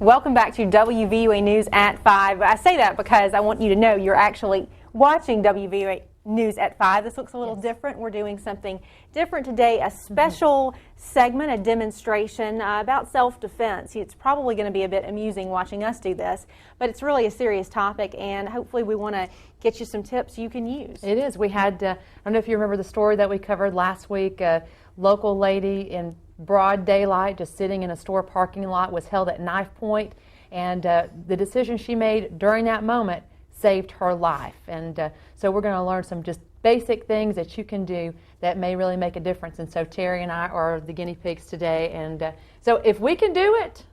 Welcome back to WVUA News at 5. I say that because I want you to know you're actually watching WVUA News at 5. This looks a little different. We're doing something different today, a special segment, a demonstration about self-defense. It's probably going to be a bit amusing watching us do this, but it's really a serious topic, and hopefully we want to get you some tips you can use. It is. We had, I don't know if you remember the story that we covered last week, a local lady in broad daylight, just sitting in a store parking lot, was held at knife point, and the decision she made during that moment saved her life. And so we're going to learn some just basic things that you can do that may really make a difference. And so Terry and I are the guinea pigs today, and so if we can do it,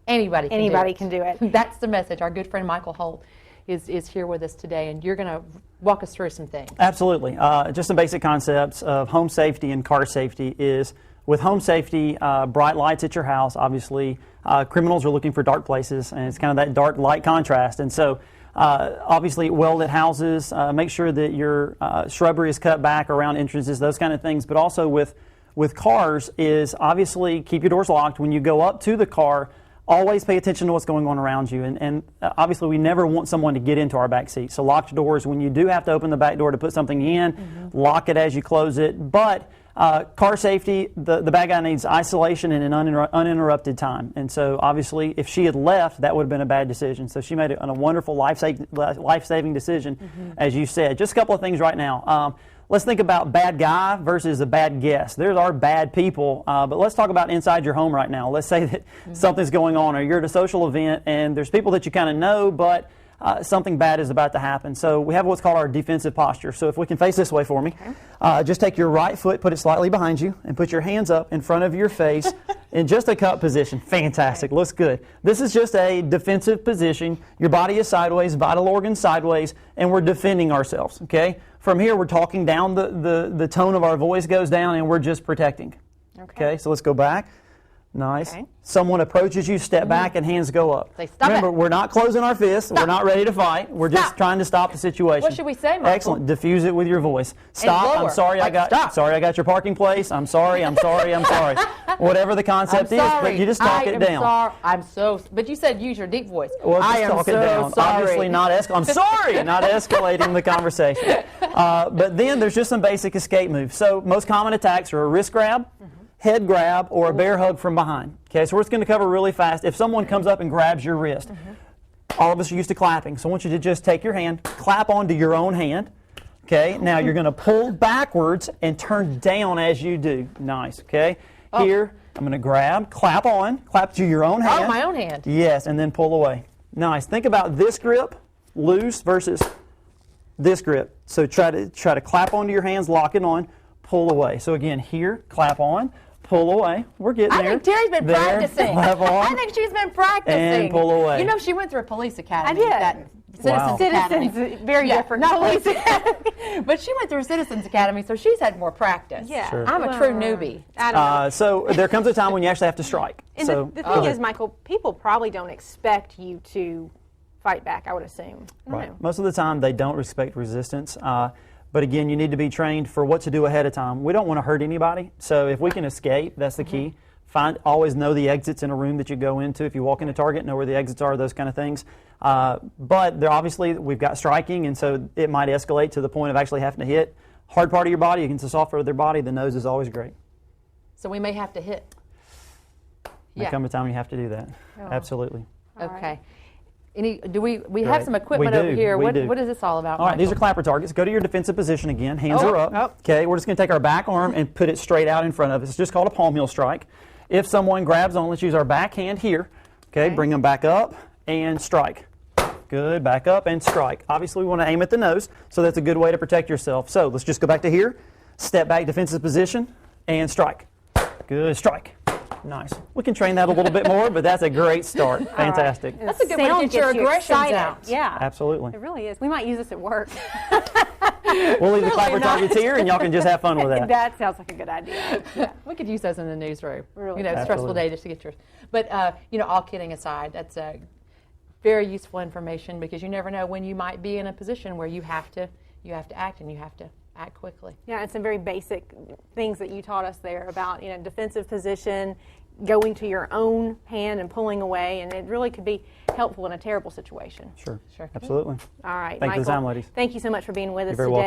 anybody can do it. That's the message. Our good friend Michael Holt is here with us today, and you're going to walk us through some things. Absolutely. Just some basic concepts of home safety and car safety is, with home safety, bright lights at your house, obviously, criminals are looking for dark places, and it's kind of that dark light contrast. And so, obviously, well-lit houses, make sure that your shrubbery is cut back around entrances, those kind of things. But also with cars is, obviously, keep your doors locked. When you go up to the car, always pay attention to what's going on around you. And obviously, we never want someone to get into our back seat. So lock your doors. When you do have to open the back door to put something in, lock it as you close it. But car safety, the bad guy needs isolation and an uninterrupted time. And so, obviously, if she had left, that would have been a bad decision. So she made a wonderful life-saving decision, as you said. Just a couple of things right now. Let's think about bad guy versus a bad guest. There's our bad people, but let's talk about inside your home right now. Let's say that something's going on, or you're at a social event, and there's people that you kind of know, but something bad is about to happen. So we have what's called our defensive posture. So if we can face this way for me, just take your right foot, put it slightly behind you, and put your hands up in front of your face in just a cup position. Fantastic. Looks good. This is just a defensive position. Your body is sideways, vital organs sideways, and we're defending ourselves. Okay. From here, we're talking down. The tone of our voice goes down, and we're just protecting. Okay. So let's go back. Nice. Okay. Someone approaches you, step back, and hands go up. Say, stop. Remember, we're not closing our fists. We're not ready to fight. We're just trying to stop the situation. What should we say, Michael? Excellent. Diffuse it with your voice. Stop. I'm sorry. Sorry I got your parking place. I'm sorry. I'm sorry. Whatever the concept is, but you just talk it down. But you said use your deep voice. Well, just talk it down. Sorry. Obviously not I'm sorry. Not escalating the conversation. But then there's just some basic escape moves. So most common attacks are a wrist grab, head grab, or a bear hug from behind. Okay, so we're just going to cover really fast. If someone comes up and grabs your wrist, all of us are used to clapping, so I want you to just take your hand, clap onto your own hand. Okay, now you're going to pull backwards and turn down as you do. Nice, okay? Here, I'm going to grab, clap to your own hand. Oh, my own hand. Yes, and then pull away. Nice. Think about this grip, loose, versus this grip. So try to clap onto your hands, lock it on, pull away. So again, here, clap on, pull away. We're getting there. I think Terry's been practicing. Clap on, I think she's been practicing. And pull away. You know, she went through a police academy. I did. Citizens, very different. Not police academy. But she went through a Citizens Academy, so she's had more practice. Yeah. Sure. I'm a true newbie. I don't know. So there comes a time when you actually have to strike. And so, the thing is, Michael, people probably don't expect you to fight back, I would assume. I don't know. Most of the time, they don't respect resistance. But again, you need to be trained for what to do ahead of time. We don't want to hurt anybody, so if we can escape, that's the key. Always know the exits in a room that you go into. If you walk into Target, know where the exits are, those kind of things. But obviously, we've got striking, and so it might escalate to the point of actually having to hit hard part of your body against the soft part of their body. The nose is always great. So we may have to hit. There come a time you have to do that. Oh. Absolutely. Okay. We have some equipment over here. What is this all about? All right, Michael? these are clapper targets. Go to your defensive position again. Hands are up. Okay, we're just going to take our back arm and put it straight out in front of us. It's just called a palm heel strike. If someone grabs on, let's use our back hand here. Okay, bring them back up and strike. Good, back up and strike. Obviously, we want to aim at the nose, so that's a good way to protect yourself. So let's just go back to here, step back, defensive position, and strike. Good, strike. Nice. We can train that a little bit more, but that's a great start. Fantastic. That's a good way to get your aggressions out. Yeah. Absolutely. It really is. We might use this at work. We'll leave the clapper targets here, and y'all can just have fun with that. That sounds like a good idea. Yeah. We could use those in the newsroom. Really. Stressful day just to get yours. But, all kidding aside, that's very useful information, because you never know when you might be in a position where you have to act, and you have to act quickly. Yeah, and some very basic things that you taught us there about, defensive position, going to your own hand and pulling away, and it really could be helpful in a terrible situation. Sure. Sure. Absolutely. All right, Thank you for Michael. the time, ladies. Thank you so much for being with us very today. welcome.